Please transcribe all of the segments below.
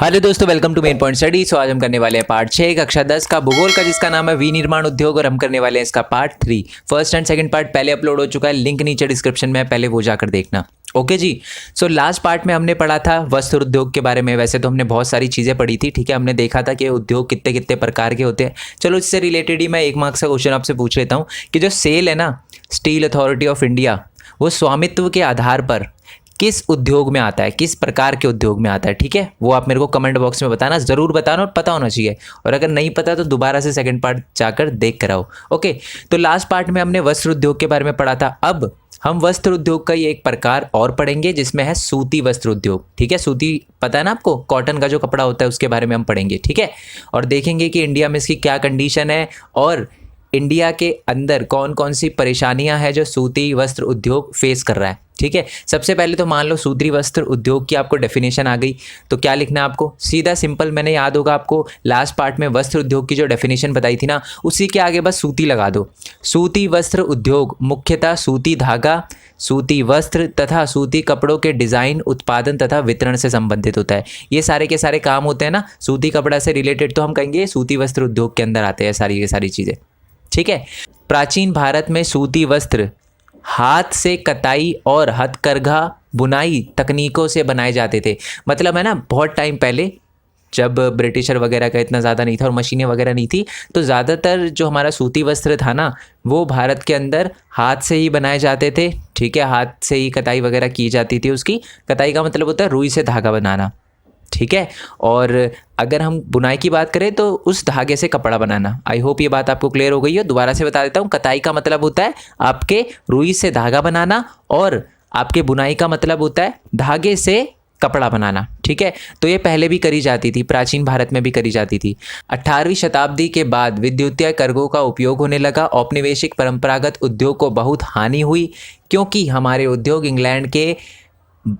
Hello दोस्तों, welcome to main point study. So आज हम करने वाले हैं पार्ट 6 कक्षा 10 का भूगोल का, जिसका नाम है विनिर्माण उद्योग, और हम करने वाले हैं इसका part 3। First and second part पहले अपलोड हो चुका है, लिंक नीचे डिस्क्रिप्शन में है, पहले वो जाकर देखना। ओके जी। सो लास्ट पार्ट में हमने पढ़ा था वस्त्र उद्योग के बारे में। वैसे तो हमने बहुत सारी चीज़ें पढ़ी थी, ठीक है। हमने देखा था कि उद्योग कितने कितने प्रकार के होते हैं। चलो इससे रिलेटेड ही मैं एक मार्क्स का क्वेश्चन आपसे पूछ लेता हूँ कि जो सेल है ना, स्टील अथॉरिटी ऑफ इंडिया, वो स्वामित्व के आधार पर किस उद्योग में आता है, किस प्रकार के उद्योग में आता है, ठीक है। वो आप मेरे को कमेंट बॉक्स में बताना, ज़रूर बताना, और पता होना चाहिए। और अगर नहीं पता तो दोबारा से सेकंड पार्ट जाकर देख कर आओ। ओके, तो लास्ट पार्ट में हमने वस्त्र उद्योग के बारे में पढ़ा था। अब हम वस्त्र उद्योग का ही एक प्रकार और पढ़ेंगे, जिसमें है सूती वस्त्र उद्योग, ठीक है। सूती पता है ना आपको, कॉटन का जो कपड़ा होता है, उसके बारे में हम पढ़ेंगे, ठीक है। और देखेंगे कि इंडिया में इसकी क्या कंडीशन है और इंडिया के अंदर कौन कौन सी परेशानियां हैं जो सूती वस्त्र उद्योग फेस कर रहा है, ठीक है। सबसे पहले तो मान लो सूती वस्त्र उद्योग की आपको डेफिनेशन आ गई, तो क्या लिखना है आपको, सीधा सिंपल, मैंने याद होगा आपको लास्ट पार्ट में वस्त्र उद्योग की जो डेफिनेशन बताई थी ना, उसी के आगे बस सूती लगा दो। सूती वस्त्र उद्योग मुख्यतः सूती धागा, सूती वस्त्र तथा सूती कपड़ों के डिज़ाइन, उत्पादन तथा वितरण से संबंधित होता है। ये सारे के सारे काम होते हैं ना सूती कपड़ा से रिलेटेड, तो हम कहेंगे सूती वस्त्र उद्योग के अंदर आते हैं सारी की सारी चीज़ें, ठीक है। प्राचीन भारत में सूती वस्त्र हाथ से कताई और हथकरघा बुनाई तकनीकों से बनाए जाते थे। मतलब है ना, बहुत टाइम पहले जब ब्रिटिशर वगैरह का इतना ज़्यादा नहीं था और मशीनें वगैरह नहीं थी, तो ज़्यादातर जो हमारा सूती वस्त्र था ना, वो भारत के अंदर हाथ से ही बनाए जाते थे, ठीक है। हाथ से ही कताई वगैरह की जाती थी। उसकी कताई का मतलब होता है रुई से धागा बनाना, ठीक है। और अगर हम बुनाई की बात करें तो उस धागे से कपड़ा बनाना। आई होप ये बात आपको क्लियर हो गई है। दोबारा से बता देता हूँ, कताई का मतलब होता है आपके रुई से धागा बनाना, और आपके बुनाई का मतलब होता है धागे से कपड़ा बनाना, ठीक है। तो ये पहले भी करी जाती थी, प्राचीन भारत में भी करी जाती थी। 18वीं शताब्दी के बाद विद्युतीय करघों का उपयोग होने लगा। औपनिवेशिक परंपरागत उद्योग को बहुत हानि हुई, क्योंकि हमारे उद्योग इंग्लैंड के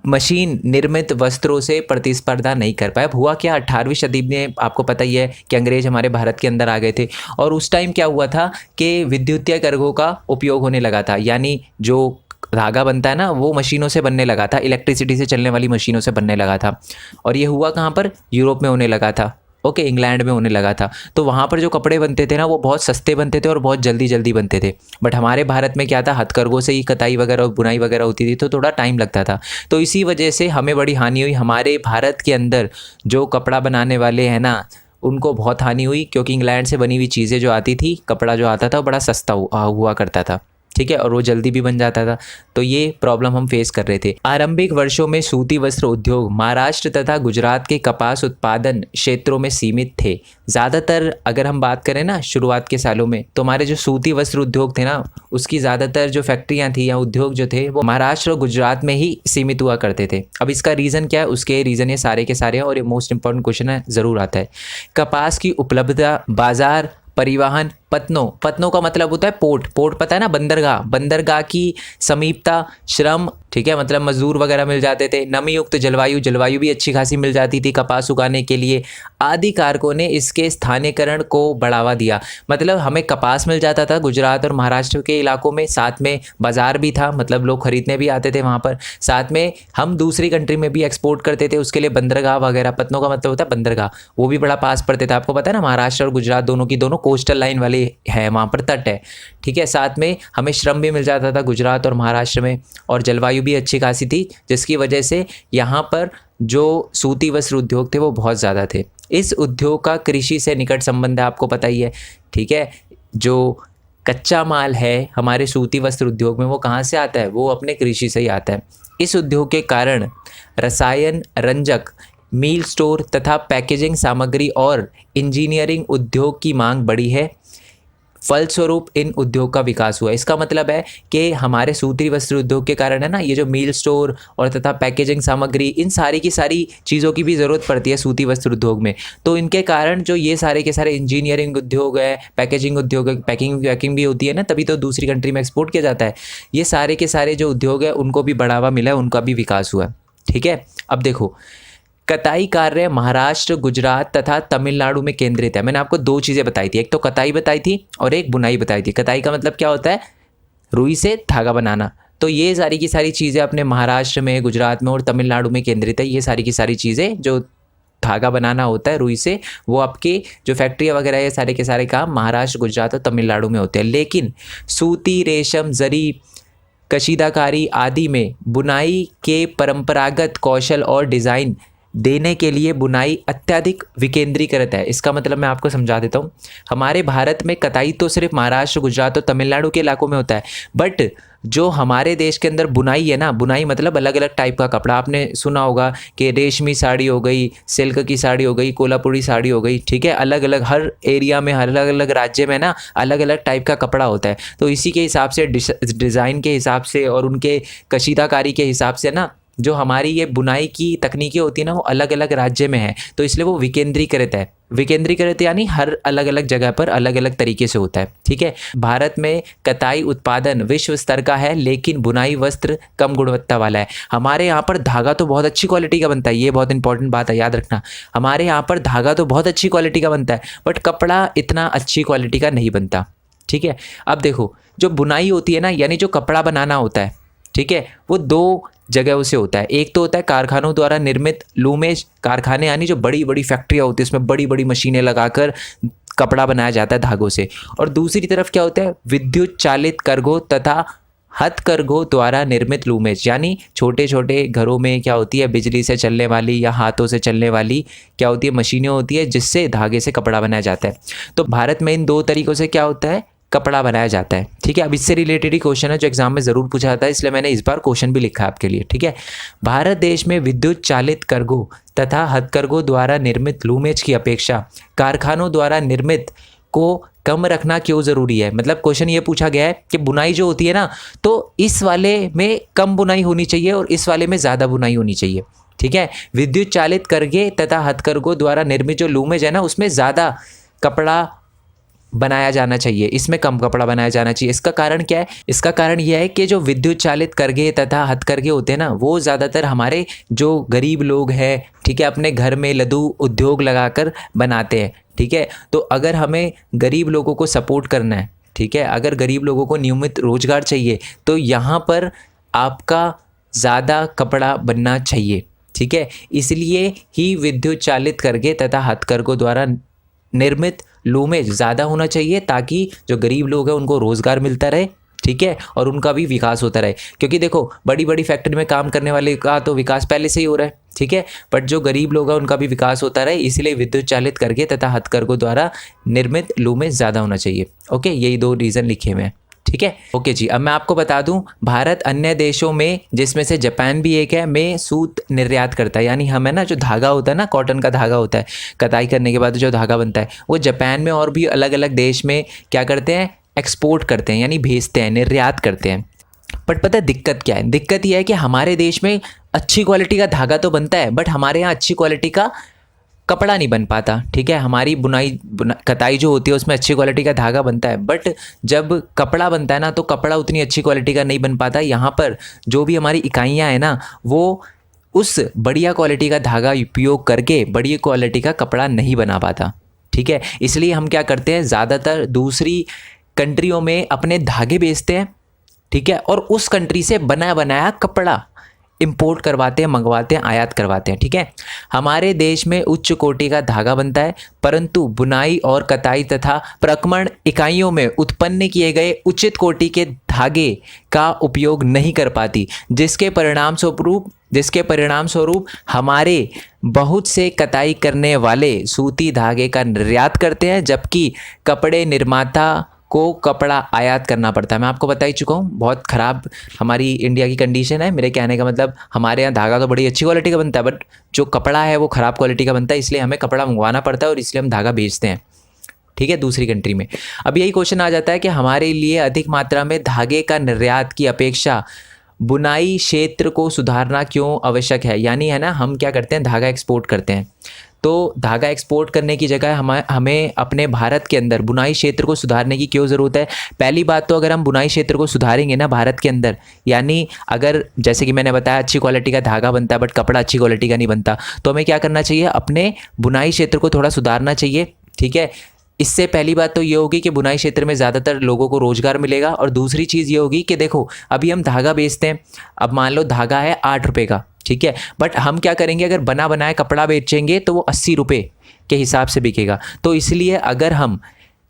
मशीन निर्मित वस्त्रों से प्रतिस्पर्धा नहीं कर पाए। हुआ क्या, 18वीं सदी में आपको पता ही है कि अंग्रेज हमारे भारत के अंदर आ गए थे, और उस टाइम क्या हुआ था कि विद्युतीय करघों का उपयोग होने लगा था। यानी जो धागा बनता है ना, वो मशीनों से बनने लगा था, इलेक्ट्रिसिटी से चलने वाली मशीनों से बनने लगा था। और ये हुआ कहाँ पर, यूरोप में होने लगा था, ओके, इंग्लैंड में होने लगा था। तो वहाँ पर जो कपड़े बनते थे ना, वो बहुत सस्ते बनते थे और बहुत जल्दी जल्दी बनते थे। बट हमारे भारत में क्या था, हथकरघों से ही कताई वगैरह और बुनाई वगैरह होती थी, तो थोड़ा टाइम लगता था। तो इसी वजह से हमें बड़ी हानि हुई। हमारे भारत के अंदर जो कपड़ा बनाने वाले हैं ना, उनको बहुत हानि हुई, क्योंकि इंग्लैंड से बनी हुई चीज़ें जो आती थी, कपड़ा जो आता था, वो बड़ा सस्ता हुआ करता था, ठीक है, और वो जल्दी भी बन जाता था। तो ये प्रॉब्लम हम फेस कर रहे थे। आरंभिक वर्षों में सूती वस्त्र उद्योग महाराष्ट्र तथा गुजरात के कपास उत्पादन क्षेत्रों में सीमित थे। ज़्यादातर अगर हम बात करें ना शुरुआत के सालों में, तो हमारे जो सूती वस्त्र उद्योग थे ना, उसकी ज़्यादातर जो फैक्ट्रियाँ थी या उद्योग जो थे, वो महाराष्ट्र और गुजरात में ही सीमित हुआ करते थे। अब इसका रीज़न क्या है, उसके रीज़न ये सारे के सारे हैं, और ये मोस्ट इंपॉर्टेंट क्वेश्चन है, ज़रूर आता है। कपास की उपलब्धता, बाजार, परिवहन, पत्नों का मतलब होता है पोर्ट पता है ना, बंदरगाह की समीपता, श्रम, ठीक है, मतलब मजदूर वगैरह मिल जाते थे। नमी युक्त जलवायु भी अच्छी खासी मिल जाती थी कपास उगाने के लिए। आदि कारकों ने इसके स्थानीयकरण को बढ़ावा दिया। मतलब हमें कपास मिल जाता था गुजरात और महाराष्ट्र के इलाकों में, साथ में बाजार भी था, मतलब लोग खरीदने भी आते थे वहाँ पर। साथ में हम दूसरी कंट्री में भी एक्सपोर्ट करते थे, उसके लिए बंदरगाह वगैरह, पत्नों का मतलब होता है बंदरगाह, वो भी बड़ा पास पड़ते थे। आपको पता है ना, महाराष्ट्र और गुजरात दोनों की दोनों कोस्टल लाइन वाले है, वहाँ पर तट है, ठीक है। साथ में हमें श्रम भी मिल जाता था गुजरात और महाराष्ट्र में, और जलवायु भी अच्छी खासी थी, जिसकी वजह से यहाँ पर जो सूती वस्त्र उद्योग थे वो बहुत ज़्यादा थे। इस उद्योग का कृषि से निकट संबंध है, आपको पता ही है, ठीक है। जो कच्चा माल है हमारे सूती वस्त्र उद्योग में, वो कहाँ से आता है, वो अपने कृषि से ही आता है। इस उद्योग के कारण रसायन, रंजक, मील स्टोर तथा पैकेजिंग सामग्री और इंजीनियरिंग उद्योग की मांग बढ़ी है। फलस्वरूप इन उद्योग का विकास हुआ। इसका मतलब है कि हमारे सूती वस्त्र उद्योग के कारण है ना, ये जो मील स्टोर और तथा पैकेजिंग सामग्री, इन सारी की सारी चीज़ों की भी ज़रूरत पड़ती है सूती वस्त्र उद्योग में। तो इनके कारण जो ये सारे के सारे इंजीनियरिंग उद्योग है, पैकेजिंग उद्योग है, पैकिंग भी होती है ना, तभी तो दूसरी कंट्री में एक्सपोर्ट किया जाता है। ये सारे के सारे जो उद्योग है, उनको भी बढ़ावा मिला है, उनका भी विकास हुआ, ठीक है। अब देखो, कताई कार्य महाराष्ट्र, गुजरात तथा तमिलनाडु में केंद्रित है। मैंने आपको दो चीज़ें बताई थी, एक तो कताई बताई थी और एक बुनाई बताई थी। कताई का मतलब क्या होता है, रुई से धागा बनाना। तो ये सारी की सारी चीज़ें अपने महाराष्ट्र में, गुजरात में और तमिलनाडु में केंद्रित है। ये सारी की सारी चीज़ें जो धागा बनाना होता है रुई से, वो आपके जो फैक्ट्रियाँ वगैरह है सारे के सारे काम महाराष्ट्र, गुजरात और तमिलनाडु में होते हैं। लेकिन सूती, रेशम, जरी, कशीदाकारी आदि में बुनाई के परंपरागत कौशल और डिज़ाइन देने के लिए बुनाई अत्यधिक विकेंद्रीकृत है। इसका मतलब मैं आपको समझा देता हूँ। हमारे भारत में कताई तो सिर्फ महाराष्ट्र, गुजरात और तमिलनाडु के इलाकों में होता है, बट जो हमारे देश के अंदर बुनाई है ना, बुनाई मतलब अलग अलग टाइप का कपड़ा। आपने सुना होगा कि रेशमी साड़ी हो गई, सिल्क की साड़ी हो गई, कोल्हापुरी साड़ी हो गई, ठीक है। अलग अलग हर एरिया में, हर अलग अलग राज्य में ना अलग अलग टाइप का कपड़ा होता है। तो इसी के हिसाब से, डिज़ाइन के हिसाब से और उनके कशीदाकारी के हिसाब से ना जो हमारी ये बुनाई की तकनीकें होती है ना, वो अलग अलग राज्य में है। तो इसलिए वो विकेंद्रीकृत है। विकेंद्रीकृत यानी हर अलग अलग जगह पर अलग अलग तरीके से होता है, ठीक है। भारत में कताई उत्पादन विश्व स्तर का है, लेकिन बुनाई वस्त्र कम गुणवत्ता वाला है। हमारे यहाँ पर धागा तो बहुत अच्छी क्वालिटी का बनता है, ये बहुत इंपॉर्टेंट बात है, याद रखना। हमारे यहाँ पर धागा तो बहुत अच्छी क्वालिटी का बनता है, बट कपड़ा इतना अच्छी क्वालिटी का नहीं बनता, ठीक है। अब देखो, जो बुनाई होती है ना, यानी जो कपड़ा बनाना होता है, ठीक है, वो दो जगहों से होता है। एक तो होता है कारखानों द्वारा निर्मित लूमेज, कारखाने यानी जो बड़ी बड़ी फैक्ट्रियाँ होती है, उसमें बड़ी बड़ी मशीनें लगाकर कपड़ा बनाया जाता है धागों से। और दूसरी तरफ क्या होता है, विद्युत चालित करघों तथा हथकरघों द्वारा निर्मित लूमेज, यानी छोटे छोटे घरों में क्या होती है, बिजली से चलने वाली या हाथों से चलने वाली क्या होती है, मशीनें होती है, जिससे धागे से कपड़ा बनाया जाता है। तो भारत में इन दो तरीक़ों से क्या होता है, कपड़ा बनाया जाता है, ठीक है। अब इससे रिलेटेड ही क्वेश्चन है जो एग्जाम में ज़रूर पूछा जाता है, इसलिए मैंने इस बार क्वेश्चन भी लिखा है आपके लिए, ठीक है। भारत देश में विद्युत चालित करघों तथा हथकरघों द्वारा निर्मित लूमेज की अपेक्षा कारखानों द्वारा निर्मित को कम रखना क्यों ज़रूरी है। मतलब क्वेश्चन ये पूछा गया है कि बुनाई जो होती है ना, तो इस वाले में कम बुनाई होनी चाहिए और इस वाले में ज़्यादा बुनाई होनी चाहिए, ठीक है। विद्युत चालित करघे तथा हथकरघों द्वारा निर्मित जो लूमेज है ना, उसमें ज़्यादा कपड़ा बनाया जाना चाहिए, इसमें कम कपड़ा बनाया जाना चाहिए। इसका कारण क्या है, इसका कारण यह है कि जो विद्युत चालित करघे तथा हथकरघे होते हैं ना, वो ज़्यादातर हमारे जो गरीब लोग हैं, ठीक है, अपने घर में लघु उद्योग लगाकर बनाते हैं, ठीक है। तो अगर हमें गरीब लोगों को सपोर्ट करना है, ठीक है, अगर गरीब लोगों को नियमित रोजगार चाहिए, तो यहाँ पर आपका ज़्यादा कपड़ा बनना चाहिए, ठीक है। इसलिए ही विद्युत चालित करघे तथा हथकरघों द्वारा निर्मित लूमेज ज़्यादा होना चाहिए, ताकि जो गरीब लोग हैं उनको रोज़गार मिलता रहे, ठीक है, और उनका भी विकास होता रहे। क्योंकि देखो, बड़ी बड़ी फैक्ट्री में काम करने वाले का तो विकास पहले से ही हो रहा है, ठीक है, बट जो गरीब लोग हैं उनका भी विकास होता रहे, इसलिए विद्युत चालित करघे तथा हथकरघों द्वारा निर्मित लूमेज ज़्यादा होना चाहिए। ओके, यही दो रीज़न लिखे हुए हैं, ठीक है। ओके जी, अब मैं आपको बता दूं, भारत अन्य देशों में, जिसमें से जापान भी एक है, में सूत निर्यात करता है। यानी हमें ना जो धागा होता है ना, कॉटन का धागा होता है, कताई करने के बाद जो धागा बनता है, वो जापान में और भी अलग अलग देश में क्या करते हैं, एक्सपोर्ट करते हैं, यानी भेजते हैं, निर्यात करते हैं। बट पता है दिक्कत क्या है, दिक्कत यह है कि हमारे देश में अच्छी क्वालिटी का धागा तो बनता है, बट हमारे यहाँ अच्छी क्वालिटी का कपड़ा नहीं बन पाता, ठीक है। हमारी कताई जो होती है उसमें अच्छी क्वालिटी का धागा बनता है, बट जब कपड़ा बनता है ना, तो कपड़ा उतनी अच्छी क्वालिटी का नहीं बन पाता। यहाँ पर जो भी हमारी इकाइयाँ हैं ना, वो उस बढ़िया क्वालिटी का धागा उपयोग करके बढ़िया क्वालिटी का कपड़ा नहीं बना पाता, ठीक है। इसलिए हम क्या करते हैं, ज़्यादातर दूसरी कंट्रियों में अपने धागे बेचते हैं, ठीक है, और उस कंट्री से बना बनाया कपड़ा इंपोर्ट करवाते हैं, मंगवाते हैं, आयात करवाते हैं, ठीक है। हमारे देश में उच्च कोटि का धागा बनता है, परंतु बुनाई और कताई तथा प्रक्रमण इकाइयों में उत्पन्न किए गए उचित कोटि के धागे का उपयोग नहीं कर पाती, जिसके परिणाम स्वरूप हमारे बहुत से कताई करने वाले सूती धागे का निर्यात करते हैं, जबकि कपड़े निर्माता को कपड़ा आयात करना पड़ता है। मैं आपको बता ही चुका हूँ, बहुत ख़राब हमारी इंडिया की कंडीशन है। मेरे कहने का मतलब, हमारे यहाँ धागा तो बड़ी अच्छी क्वालिटी का बनता है, बट जो कपड़ा है वो ख़राब क्वालिटी का बनता है, इसलिए हमें कपड़ा मंगवाना पड़ता है और इसलिए हम धागा बेचते हैं, ठीक है, दूसरी कंट्री में। अब यही क्वेश्चन आ जाता है कि हमारे लिए अधिक मात्रा में धागे का निर्यात की अपेक्षा बुनाई क्षेत्र को सुधारना क्यों आवश्यक है। यानी है ना, हम क्या करते हैं, धागा एक्सपोर्ट करते हैं, तो धागा एक्सपोर्ट करने की जगह हमें अपने भारत के अंदर बुनाई क्षेत्र को सुधारने की क्यों ज़रूरत है। पहली बात तो, अगर हम बुनाई क्षेत्र को सुधारेंगे ना भारत के अंदर, यानी अगर जैसे कि मैंने बताया अच्छी क्वालिटी का धागा बनता है बट कपड़ा अच्छी क्वालिटी का नहीं बनता, तो हमें क्या करना चाहिए, अपने बुनाई क्षेत्र को थोड़ा सुधारना चाहिए, ठीक है। इससे पहली बात तो ये होगी कि बुनाई क्षेत्र में ज़्यादातर लोगों को रोज़गार मिलेगा, और दूसरी चीज़ ये होगी कि देखो, अभी हम धागा बेचते हैं, अब मान लो धागा है 8 रुपये का, ठीक है। बट हम क्या करेंगे, अगर बना बनाया कपड़ा बेचेंगे तो वो 80 रुपये के हिसाब से बिकेगा। तो इसलिए अगर हम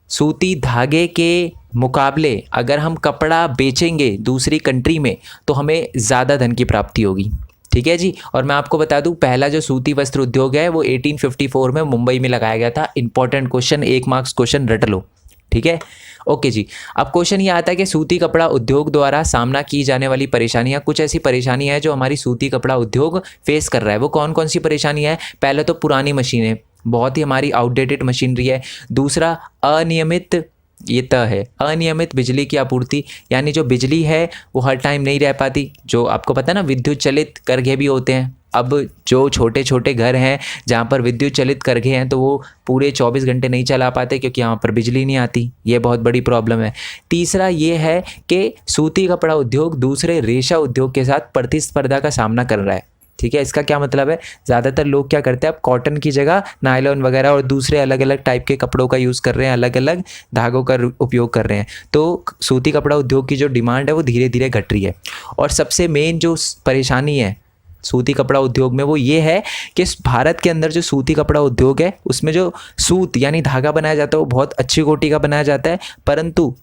सूती धागे के मुकाबले अगर हम कपड़ा बेचेंगे दूसरी कंट्री में तो हमें ज़्यादा धन की प्राप्ति होगी। ठीक है जी। और मैं आपको बता दूं, पहला जो सूती वस्त्र उद्योग है वो 1854 में मुंबई में लगाया गया था। इंपॉर्टेंट क्वेश्चन, 1 मार्क्स क्वेश्चन रट लो। ठीक है, ओके जी। अब क्वेश्चन ये आता है कि सूती कपड़ा उद्योग द्वारा सामना की जाने वाली परेशानियां, कुछ ऐसी परेशानियां हैं जो हमारी सूती कपड़ा उद्योग फेस कर रहा है। वो कौन कौन सी परेशानियां हैं? पहले तो पुरानी मशीनें, बहुत ही हमारी आउटडेटेड मशीनरी है। दूसरा अनियमित, ये त है अनियमित बिजली की आपूर्ति, यानी जो बिजली है वो हर टाइम नहीं रह पाती। जो आपको पता है ना, विद्युत चलित करघे भी होते हैं। अब जो छोटे छोटे घर हैं जहाँ पर विद्युत चलित करघे हैं तो वो पूरे 24 घंटे नहीं चला पाते क्योंकि यहाँ पर बिजली नहीं आती। ये बहुत बड़ी प्रॉब्लम है। तीसरा ये है कि सूती कपड़ा उद्योग दूसरे रेशा उद्योग के साथ प्रतिस्पर्धा का सामना कर रहा है। ठीक है, इसका क्या मतलब है? ज़्यादातर लोग क्या करते हैं, अब कॉटन की जगह नायलॉन वगैरह और दूसरे अलग अलग टाइप के कपड़ों का यूज़ कर रहे हैं, अलग अलग धागों का उपयोग कर रहे हैं। तो सूती कपड़ा उद्योग की जो डिमांड है वो धीरे धीरे घट रही है। और सबसे मेन जो परेशानी है सूती कपड़ा उद्योग में वो ये है कि भारत के अंदर जो सूती कपड़ा उद्योग है उसमें जो सूत यानी धागा बनाया जाता है वो बहुत अच्छी कोटि का बनाया जाता है, परंतु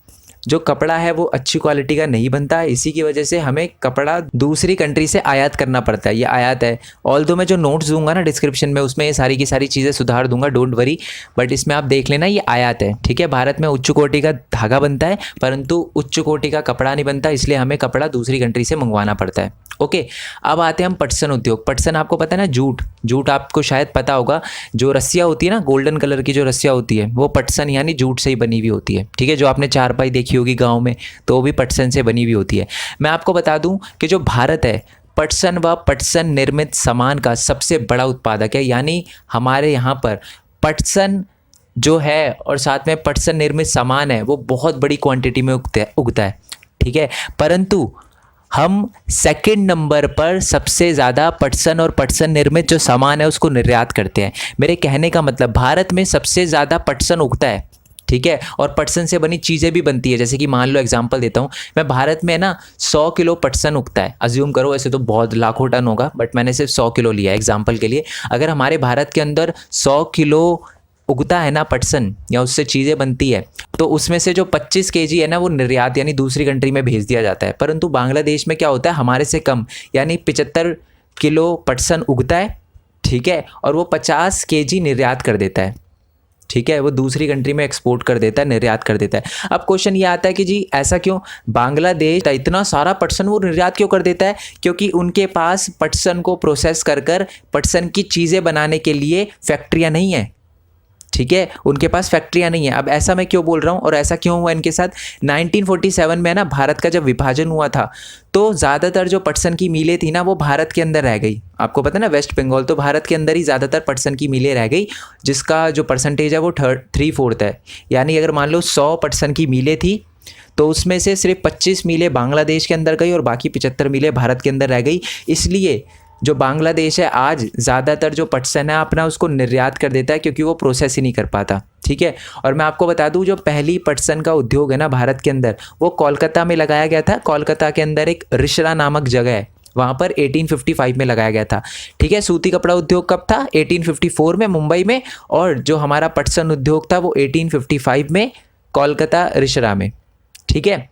जो कपड़ा है वो अच्छी क्वालिटी का नहीं बनता है। इसी की वजह से हमें कपड़ा दूसरी कंट्री से आयात करना पड़ता है। ये आयात है। ऑल्दो मैं जो नोट्स दूंगा ना डिस्क्रिप्शन में उसमें ये सारी की सारी चीज़ें सुधार दूंगा, डोंट वरी, बट इसमें आप देख लेना ये आयात है। ठीक है, भारत में उच्च कोटि का धागा बनता है परंतु उच्च कोटि का कपड़ा नहीं बनता, इसलिए हमें कपड़ा दूसरी कंट्री से मंगवाना पड़ता है। ओके, अब आते हैं हम पटसन उद्योग। पटसन आपको पता है ना, जूट, जूट आपको शायद पता होगा, जो रस्सियाँ होती है ना गोल्डन कलर की जो रस्सियाँ होती है वो पटसन यानी जूट से ही बनी हुई होती है। ठीक है, जो आपने चारपाई देखी होगी गाँव में तो वो भी पटसन से बनी हुई होती है। मैं आपको बता दूं कि जो भारत है पटसन व पटसन निर्मित सामान का सबसे बड़ा उत्पादक है। यानी हमारे यहाँ पर पटसन जो है और साथ में पटसन निर्मित सामान है वो बहुत बड़ी क्वांटिटी में उगता है। ठीक है, परंतु हम सेकंड नंबर पर सबसे ज़्यादा पटसन और पटसन निर्मित जो सामान है उसको निर्यात करते हैं। मेरे कहने का मतलब भारत में सबसे ज़्यादा पटसन उगता है। ठीक है, और पटसन से बनी चीज़ें भी बनती है। जैसे कि मान लो एग्जांपल देता हूँ मैं, भारत में ना 100 किलो पटसन उगता है। अज्यूम करो, ऐसे तो बहुत लाखों टन होगा बट मैंने सिर्फ 100 किलो लिया है एग्जांपल के लिए। अगर हमारे भारत के अंदर 100 किलो उगता है ना पटसन या उससे चीज़ें बनती है तो उसमें से जो 25 केजी है ना वो निर्यात यानी दूसरी कंट्री में भेज दिया जाता है। परंतु बांग्लादेश में क्या होता है, हमारे से कम यानी 75 किलो पटसन उगता है। ठीक है, और वो 50 केजी निर्यात कर देता है। ठीक है, वो दूसरी कंट्री में एक्सपोर्ट कर देता है, निर्यात कर देता है। अब क्वेश्चन ये आता है कि जी ऐसा क्यों, बांग्लादेश इतना सारा पटसन वो निर्यात क्यों कर देता है? क्योंकि उनके पास पटसन को प्रोसेस कर कर पटसन की चीज़ें बनाने के लिए फैक्ट्रियाँ नहीं है। ठीक है, उनके पास फैक्ट्रियाँ नहीं है। अब ऐसा मैं क्यों बोल रहा हूँ और ऐसा क्यों हुआ इनके साथ? 1947 में ना भारत का जब विभाजन हुआ था तो ज़्यादातर जो पटसन की मिलें थी ना वो भारत के अंदर रह गई। आपको पता है ना, वेस्ट बंगाल, तो भारत के अंदर ही ज़्यादातर पटसन की मिलें रह गई, जिसका जो परसेंटेज है वो 3/4 है। यानी अगर मान लो 100 पटसन की मिलें थी तो उसमें से सिर्फ 25 मिलें बांग्लादेश के अंदर गई और बाकी 75 मिलें भारत के अंदर रह गई। इसलिए जो बांग्लादेश है आज ज़्यादातर जो पटसन है अपना उसको निर्यात कर देता है क्योंकि वो प्रोसेस ही नहीं कर पाता। ठीक है, और मैं आपको बता दूं जो पहली पटसन का उद्योग है ना भारत के अंदर वो कोलकाता में लगाया गया था। कोलकाता के अंदर एक रिशरा नामक जगह है, वहाँ पर 1855 में लगाया गया था। ठीक है, सूती कपड़ा उद्योग कब था? 1854 में मुंबई में, और जो हमारा पटसन उद्योग था वो 1855 में कोलकाता रिशरा में। ठीक है,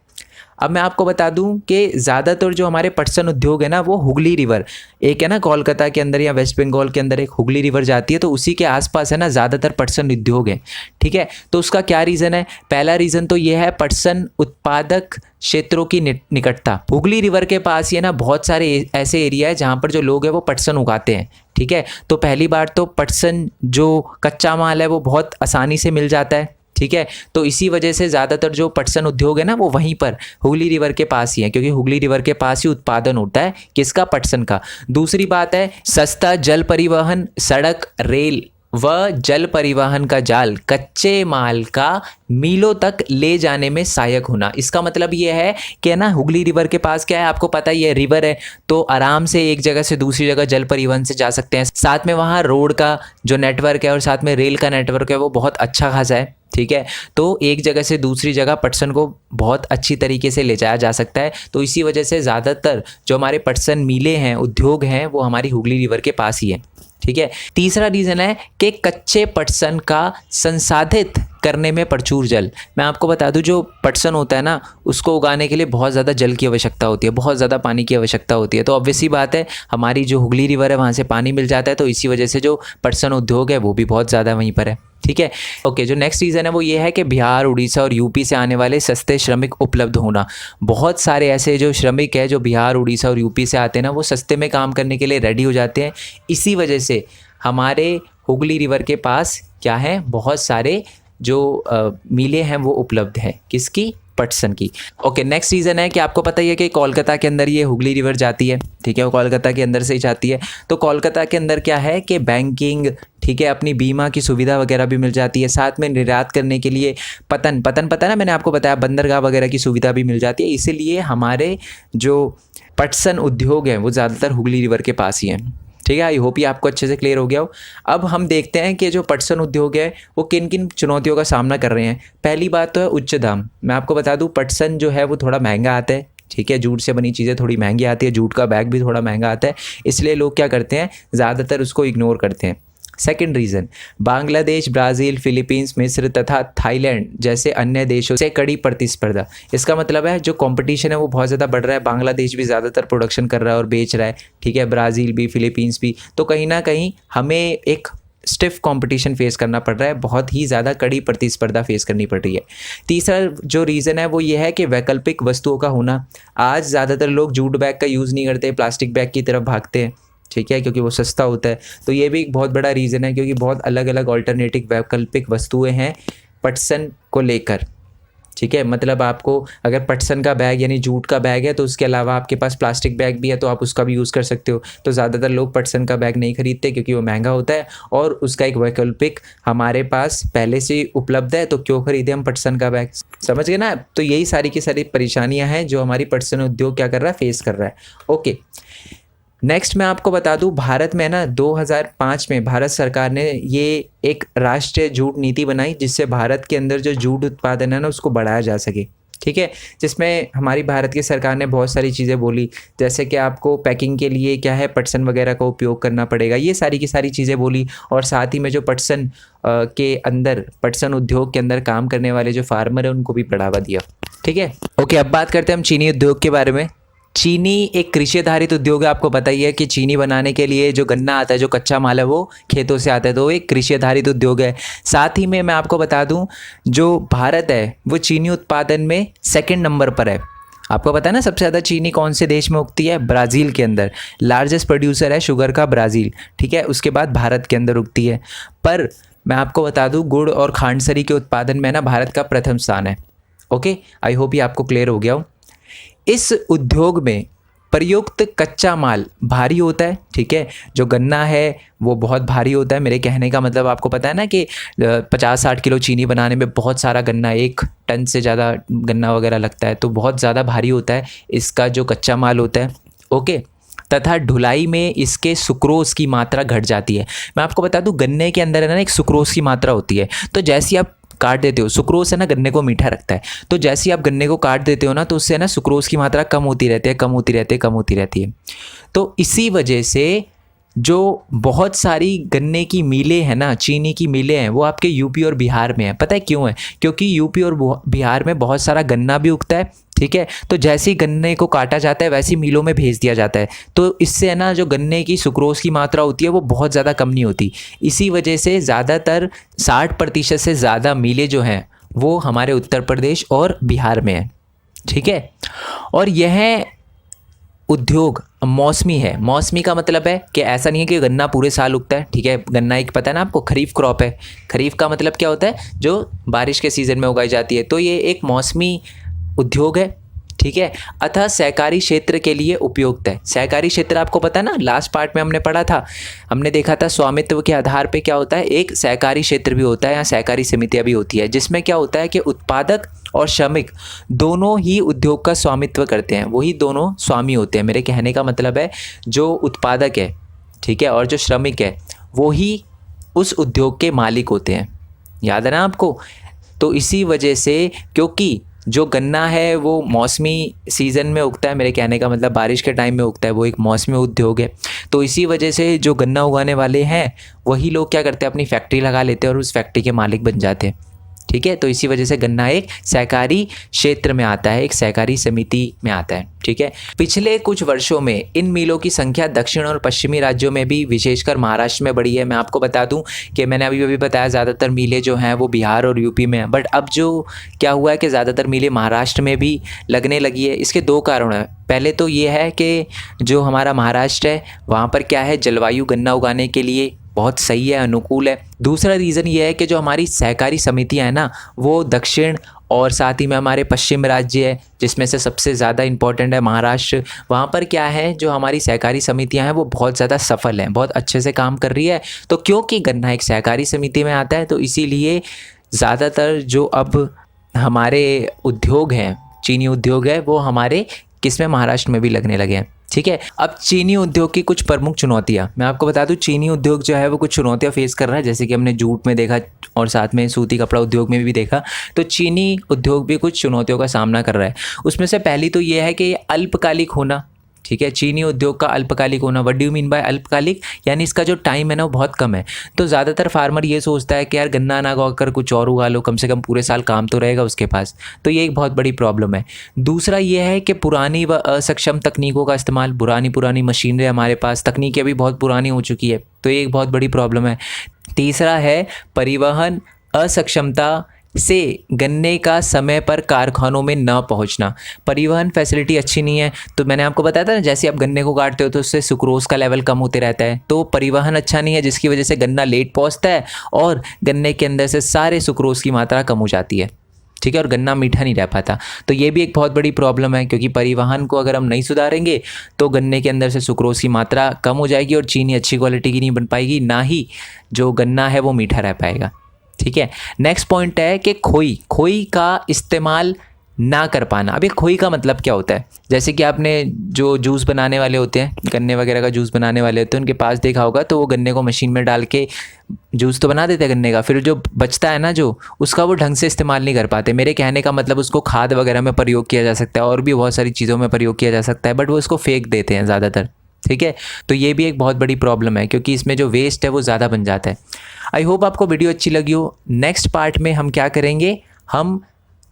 अब मैं आपको बता दूं कि ज़्यादातर जो हमारे पटसन उद्योग है ना वो हुगली रिवर, एक है ना कोलकाता के अंदर या वेस्ट बंगाल के अंदर एक हुगली रिवर जाती है, तो उसी के आसपास है ना ज़्यादातर पटसन उद्योग है। ठीक है, तो उसका क्या रीज़न है? पहला रीज़न तो ये है पटसन उत्पादक क्षेत्रों की निकटता। हुगली रिवर के पास ये ना बहुत सारे ऐसे एरिया है जहाँ पर जो लोग हैं वो पटसन उगाते हैं। ठीक है, तो पहली बार तो पटसन जो कच्चा माल है वो बहुत आसानी से मिल जाता है। ठीक है, तो इसी वजह से ज़्यादातर जो पटसन उद्योग है ना वो वहीं पर हुगली रिवर के पास ही है, क्योंकि हुगली रिवर के पास ही उत्पादन होता है किसका? पटसन का। दूसरी बात है सस्ता जल परिवहन, सड़क, रेल व जल परिवहन का जाल कच्चे माल का मीलों तक ले जाने में सहायक होना। इसका मतलब ये है कि ना हुगली रिवर के पास क्या है, आपको पता ही है रिवर है, तो आराम से एक जगह से दूसरी जगह जल परिवहन से जा सकते हैं। साथ में वहाँ रोड का जो नेटवर्क है और साथ में रेल का नेटवर्क है वो बहुत अच्छा खासा है। ठीक है। तो एक जगह से दूसरी जगह पटसन को बहुत अच्छी तरीके से ले जाया जा सकता है। तो इसी वजह से ज़्यादातर जो हमारे पटसन मिलें हैं, उद्योग हैं, वो हमारी हुगली रिवर के पास ही है। ठीक है। तीसरा रीज़न है कि कच्चे पटसन का संसाधित करने में प्रचुर जल। मैं आपको बता दूं, जो पटसन होता है ना, उसको उगाने के लिए बहुत ज़्यादा जल की आवश्यकता होती है, बहुत ज़्यादा पानी की आवश्यकता होती है। तो ऑब्वियसली बात है, हमारी जो हुगली रिवर है वहाँ से पानी मिल जाता है, तो इसी वजह से जो पटसन उद्योग है वो भी बहुत ज़्यादा वहीं पर है। ठीक है। ओके, जो नेक्स्ट रीज़न है वो ये है कि बिहार, उड़ीसा और यूपी से आने वाले सस्ते श्रमिक उपलब्ध होना। बहुत सारे ऐसे जो श्रमिक है जो बिहार, उड़ीसा और यूपी से आते हैं ना, वो सस्ते में काम करने के लिए रेडी हो जाते हैं। इसी वजह से हमारे हुगली रिवर के पास क्या है, बहुत सारे जो मिलें हैं वो उपलब्ध हैं। किसकी? पटसन की। ओके, नेक्स्ट रीज़न है कि आपको पता ही है कि कोलकाता के अंदर ये हुगली रिवर जाती है। ठीक है, वो कोलकाता के अंदर से ही जाती है। तो कोलकाता के अंदर क्या है कि बैंकिंग, ठीक है, अपनी बीमा की सुविधा वगैरह भी मिल जाती है। साथ में निर्यात करने के लिए पतन पता है ना, मैंने आपको बताया, बंदरगाह वगैरह की सुविधा भी मिल जाती है। इसीलिए हमारे जो पटसन उद्योग हैं वो ज़्यादातर हुगली रिवर के पास ही हैं। ठीक है, आई होप ये आपको अच्छे से क्लियर हो गया हो। अब हम देखते हैं कि जो पटसन उद्योग है वो किन किन चुनौतियों का सामना कर रहे हैं। पहली बात तो है उच्च दाम। मैं आपको बता दूं, पटसन जो है वो थोड़ा महंगा आता है। ठीक है, जूट से बनी चीज़ें थोड़ी महंगी आती है, जूट का बैग भी थोड़ा महंगा आता है, इसलिए लोग क्या करते हैं, ज़्यादातर उसको इग्नोर करते हैं। Second reason, Bangladesh, Brazil, Philippines, मिस्र तथा थाईलैंड जैसे अन्य देशों से कड़ी प्रतिस्पर्धा। इसका मतलब है जो कंपटीशन है वो बहुत ज़्यादा बढ़ रहा है। बांग्लादेश भी ज़्यादातर प्रोडक्शन कर रहा है और बेच रहा है। ठीक है, ब्राज़ील भी, फिलीपींस भी। तो कहीं ना कहीं हमें एक स्टिफ कंपटीशन फेस करना पड़ रहा है, बहुत ही ज़्यादा कड़ी प्रतिस्पर्धा फेस करनी पड़ रही है। तीसरा जो रीज़न है वो ये है कि वैकल्पिक वस्तुओं का होना। आज ज़्यादातर लोग जूट बैग का यूज़ नहीं करते, प्लास्टिक बैग की तरफ भागते हैं। ठीक है, क्योंकि वो सस्ता होता है। तो ये भी एक बहुत बड़ा रीज़न है, क्योंकि बहुत अलग अलग ऑल्टरनेटिव वैकल्पिक वस्तुएं हैं पटसन को लेकर। ठीक है, मतलब आपको अगर पटसन का बैग यानी जूट का बैग है तो उसके अलावा आपके पास प्लास्टिक बैग भी है, तो आप उसका भी यूज़ कर सकते हो। तो ज़्यादातर लोग पटसन का बैग नहीं खरीदते क्योंकि वो महंगा होता है, और उसका एक वैकल्पिक हमारे पास पहले से उपलब्ध है, तो क्यों खरीदें हम पटसन का बैग। समझ गए ना? तो यही सारी की सारी परेशानियाँ हैं जो हमारी पटसन उद्योग क्या कर रहा है, फेस कर रहा है। ओके, नेक्स्ट मैं आपको बता दूं, भारत में ना 2005 में भारत सरकार ने ये एक राष्ट्रीय जूट नीति बनाई, जिससे भारत के अंदर जो जूट उत्पादन है ना उसको बढ़ाया जा सके। ठीक है, जिसमें हमारी भारत की सरकार ने बहुत सारी चीज़ें बोली, जैसे कि आपको पैकिंग के लिए क्या है, पटसन वगैरह का उपयोग करना पड़ेगा, ये सारी की सारी चीज़ें बोली। और साथ ही में जो पटसन के अंदर, पटसन उद्योग के अंदर काम करने वाले जो फार्मर है उनको भी बढ़ावा दिया। ठीक है, ओके, अब बात करते हैं हम चीनी उद्योग के बारे में। चीनी एक कृषि आधारित उद्योग है। आपको पता ही है कि चीनी बनाने के लिए जो गन्ना आता है, जो कच्चा माल है, वो खेतों से आता है, तो वो एक कृषि आधारित उद्योग है। साथ ही में मैं आपको बता दूं, जो भारत है वो चीनी उत्पादन में सेकंड नंबर पर है। आपको पता है ना सबसे ज़्यादा चीनी कौन से देश में उगती है? ब्राज़ील के अंदर। लार्जेस्ट प्रोड्यूसर है शुगर का ब्राज़ील। ठीक है, उसके बाद भारत के अंदर उगती है। पर मैं आपको बता दूँ, गुड़ और खांडसरी के उत्पादन में ना भारत का प्रथम स्थान है। ओके, आई होप ये आपको क्लियर हो गया हो। इस उद्योग में प्रयुक्त कच्चा माल भारी होता है। ठीक है, जो गन्ना है वो बहुत भारी होता है। मेरे कहने का मतलब, आपको पता है ना कि 50-60 किलो चीनी बनाने में बहुत सारा गन्ना, 1 टन से ज़्यादा गन्ना वगैरह लगता है, तो बहुत ज़्यादा भारी होता है इसका जो कच्चा माल होता है। ओके, तथा ढुलाई में इसके सुक्रोज की मात्रा घट जाती है। मैं आपको बता दूं, गन्ने के अंदर है ना एक सुक्रोज की मात्रा होती है। तो जैसे आप काट देते हो, सुक्रोज है ना गन्ने को मीठा रखता है, तो जैसे ही आप गन्ने को काट देते हो ना, तो उससे है ना सुक्रोज की मात्रा कम होती रहती है, कम होती रहती है, कम होती रहती है। तो इसी वजह से जो बहुत सारी गन्ने की मिलें हैं ना, चीनी की मिलें हैं, वो आपके यूपी और बिहार में है। पता है क्यों है? क्योंकि यूपी और बिहार में बहुत सारा गन्ना भी उगता है। ठीक है, तो जैसे ही गन्ने को काटा जाता है वैसे ही मिलों में भेज दिया जाता है, तो इससे है ना जो गन्ने की सुक्रोज की मात्रा होती है वो बहुत ज़्यादा कम नहीं होती। इसी वजह से ज़्यादातर 60% से ज़्यादा मिलें जो हैं वो हमारे उत्तर प्रदेश और बिहार में हैं। ठीक है, और यह उद्योग मौसमी है। मौसमी का मतलब है कि ऐसा नहीं है कि गन्ना पूरे साल उगता है। ठीक है, गन्ना एक पता है ना आपको, खरीफ क्रॉप है। खरीफ का मतलब क्या होता है? जो बारिश के सीज़न में उगाई जाती है। तो ये एक मौसमी उद्योग है। ठीक है, अतः सहकारी क्षेत्र के लिए उपयुक्त है। सहकारी क्षेत्र आपको पता है ना, लास्ट पार्ट में हमने पढ़ा था, हमने देखा था स्वामित्व के आधार पे क्या होता है, एक सहकारी क्षेत्र भी होता है या सहकारी समितियाँ भी होती है, जिसमें क्या होता है कि उत्पादक और श्रमिक दोनों ही उद्योग का स्वामित्व करते हैं, वही दोनों स्वामी होते हैं। मेरे कहने का मतलब है, जो उत्पादक है, ठीक है, और जो श्रमिक है, वो ही उस उद्योग के मालिक होते हैं। याद है ना आपको? तो इसी वजह से, क्योंकि जो गन्ना है वो मौसमी सीज़न में उगता है, मेरे कहने का मतलब बारिश के टाइम में उगता है, वो एक मौसमी उद्योग है। तो इसी वजह से जो गन्ना उगाने वाले हैं वही लोग क्या करते हैं, अपनी फैक्ट्री लगा लेते हैं और उस फैक्ट्री के मालिक बन जाते हैं। ठीक है, तो इसी वजह से गन्ना एक सहकारी क्षेत्र में आता है, एक सहकारी समिति में आता है। ठीक है, पिछले कुछ वर्षों में इन मिलों की संख्या दक्षिण और पश्चिमी राज्यों में भी, विशेषकर महाराष्ट्र में बढ़ी है। मैं आपको बता दूं कि मैंने अभी बताया ज़्यादातर मिलें जो हैं वो बिहार और यूपी में हैं, बट अब जो क्या हुआ है कि ज़्यादातर मिलें महाराष्ट्र में भी लगने लगी है। इसके दो कारण हैं। पहले तो ये है कि जो हमारा महाराष्ट्र है वहाँ पर क्या है, जलवायु गन्ना उगाने के लिए बहुत सही है, अनुकूल है। दूसरा रीज़न ये है कि जो हमारी सहकारी समितियाँ हैं ना, वो दक्षिण और साथ ही में हमारे पश्चिम राज्य है, जिसमें से सबसे ज़्यादा इम्पॉर्टेंट है महाराष्ट्र। वहाँ पर क्या है, जो हमारी सहकारी समितियाँ हैं वो बहुत ज़्यादा सफल हैं, बहुत अच्छे से काम कर रही है। तो क्योंकि गन्ना एक सहकारी समिति में आता है, तो इसीलिए ज़्यादातर जो अब हमारे उद्योग हैं, चीनी उद्योग है, वो हमारे किस में, महाराष्ट्र में भी लगने लगे हैं। ठीक है, अब चीनी उद्योग की कुछ प्रमुख चुनौतियाँ मैं आपको बता दूं। चीनी उद्योग जो है वो कुछ चुनौतियाँ फेस कर रहा है, जैसे कि हमने जूट में देखा और साथ में सूती कपड़ा उद्योग में भी देखा। तो चीनी उद्योग भी कुछ चुनौतियों का सामना कर रहा है। उसमें से पहली तो ये है कि ये अल्पकालिक होना। ठीक है, चीनी उद्योग का अल्पकालिक होना। What do you mean by अल्पकालिक, यानी इसका जो टाइम है ना वो बहुत कम है। तो ज़्यादातर फार्मर ये सोचता है कि यार गन्ना ना उगा कर कुछ और उगा लो, कम से कम पूरे साल काम तो रहेगा उसके पास। तो ये एक बहुत बड़ी प्रॉब्लम है। दूसरा ये है कि पुरानी व असक्षम तकनीकों का इस्तेमाल, पुरानी मशीनरी हमारे पास, तकनीकें भी बहुत पुरानी हो चुकी है, तो ये एक बहुत बड़ी प्रॉब्लम है। तीसरा है परिवहन असक्षमता से गन्ने का समय पर कारखानों में न पहुंचना। परिवहन फैसिलिटी अच्छी नहीं है। तो मैंने आपको बताया था ना, जैसे आप गन्ने को काटते हो तो उससे सुक्रोज का लेवल कम होते रहता है। तो परिवहन अच्छा नहीं है, जिसकी वजह से गन्ना लेट पहुंचता है और गन्ने के अंदर से सारे सुक्रोज की मात्रा कम हो जाती है। ठीक है, और गन्ना मीठा नहीं रह पाता। तो ये भी एक बहुत बड़ी प्रॉब्लम है, क्योंकि परिवहन को अगर हम नहीं सुधारेंगे तो गन्ने के अंदर से सुक्रोज की मात्रा कम हो जाएगी और चीनी अच्छी क्वालिटी की नहीं बन पाएगी, ना ही जो गन्ना है वो मीठा रह पाएगा। ठीक है, नेक्स्ट पॉइंट है कि खोई का इस्तेमाल ना कर पाना। अब ये खोई का मतलब क्या होता है, जैसे कि आपने जो जूस बनाने वाले होते हैं, गन्ने वगैरह का जूस बनाने वाले होते हैं, उनके पास देखा होगा तो वो गन्ने को मशीन में डाल के जूस तो बना देते हैं गन्ने का, फिर जो बचता है ना जो उसका वो ढंग से इस्तेमाल नहीं कर पाते। मेरे कहने का मतलब उसको खाद वगैरह में प्रयोग किया जा सकता है और भी बहुत सारी चीज़ों में प्रयोग किया जा सकता है, बट वो इसको फेंक देते हैं ज़्यादातर। ठीक है, तो ये भी एक बहुत बड़ी प्रॉब्लम है, क्योंकि इसमें जो वेस्ट है वो ज़्यादा बन जाता है। आई होप आपको वीडियो अच्छी लगी हो। नेक्स्ट पार्ट में हम क्या करेंगे, हम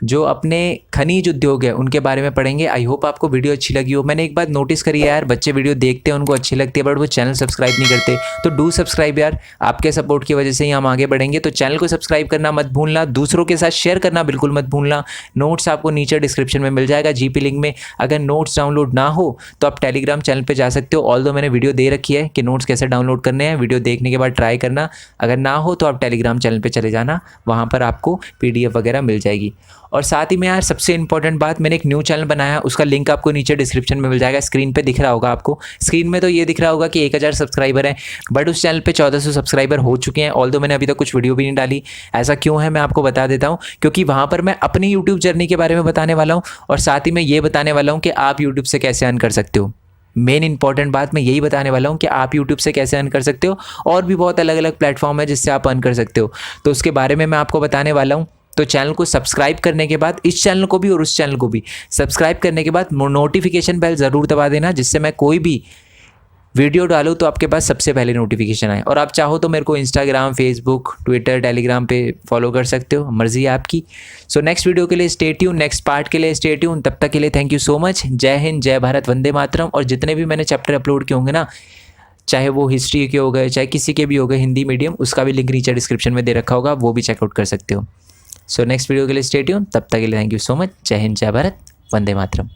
जो अपने खनिज उद्योग है उनके बारे में पढ़ेंगे। आई होप आपको वीडियो अच्छी लगी हो। मैंने एक बात नोटिस करी है यार, बच्चे वीडियो देखते हैं, उनको अच्छी लगती है, बट वो चैनल सब्सक्राइब नहीं करते। तो डू सब्सक्राइब यार, आपके सपोर्ट की वजह से ही हम आगे बढ़ेंगे। तो चैनल को सब्सक्राइब करना मत भूलना, दूसरों के साथ शेयर करना बिल्कुल मत भूलना। नोट्स आपको नीचे डिस्क्रिप्शन में मिल जाएगा, जीपी लिंक में। अगर नोट्स डाउनलोड ना हो तो आप टेलीग्राम चैनल पर जा सकते हो। ऑल्दो मैंने वीडियो दे रखी है कि नोट्स कैसे डाउनलोड करने हैं, वीडियो देखने के बाद ट्राई करना। अगर ना हो तो आप टेलीग्राम चैनल पर चले जाना, वहाँ पर आपको PDF वगैरह मिल जाएगी। और साथ ही में यार सबसे इंपॉर्टेंट बात, मैंने एक न्यू चैनल बनाया, उसका लिंक आपको नीचे डिस्क्रिप्शन में मिल जाएगा। स्क्रीन पे दिख रहा होगा आपको, स्क्रीन में तो ये दिख रहा होगा कि 1000 सब्सक्राइबर हैं, बट उस चैनल पे 1400 सब्सक्राइबर हो चुके हैं। ऑल्दो मैंने अभी तक कुछ वीडियो भी नहीं डाली। ऐसा क्यों है मैं आपको बता देता हूँ, क्योंकि वहाँ पर मैं अपनी यूट्यूब जर्नी के बारे में बताने वाला हूँ और साथ ही मैं ये बताने वाला हूँ कि आप यूट्यूब से कैसे अर्न कर सकते हो। मेन इंपॉर्टेंट बात मैं यही बताने वाला हूँ कि आप YouTube से कैसे अर्न कर सकते हो, और भी बहुत अलग अलग प्लेटफॉर्म है जिससे आप अर्न कर सकते हो, तो उसके बारे में मैं आपको बताने वाला हूँ। तो चैनल को सब्सक्राइब करने के बाद, इस चैनल को भी और उस चैनल को भी सब्सक्राइब करने के बाद नोटिफिकेशन बेल ज़रूर दबा देना, जिससे मैं कोई भी वीडियो डालूँ तो आपके पास सबसे पहले नोटिफिकेशन आए। और आप चाहो तो मेरे को इंस्टाग्राम, फेसबुक, ट्विटर, टेलीग्राम पे फॉलो कर सकते हो, मर्जी है आपकी। सो नेक्स्ट वीडियो के लिए स्टे ट्यून, नेक्स्ट पार्ट के लिए स्टे ट्यून। तब तक के लिए थैंक यू सो मच। जय हिंद, जय भारत, वंदे मातरम। और जितने भी मैंने चैप्टर अपलोड किए होंगे ना, चाहे वो हिस्ट्री के हो गए, चाहे किसी के भी हो गए, हिंदी मीडियम, उसका भी लिंक नीचे डिस्क्रिप्शन में दे रखा होगा, वो भी चेकआउट कर सकते हो। सो नेक्स्ट वीडियो के लिए स्टे ट्यून। तब तक के लिए थैंक यू सो मच। जय हिंद, जय भारत, वंदे मातरम।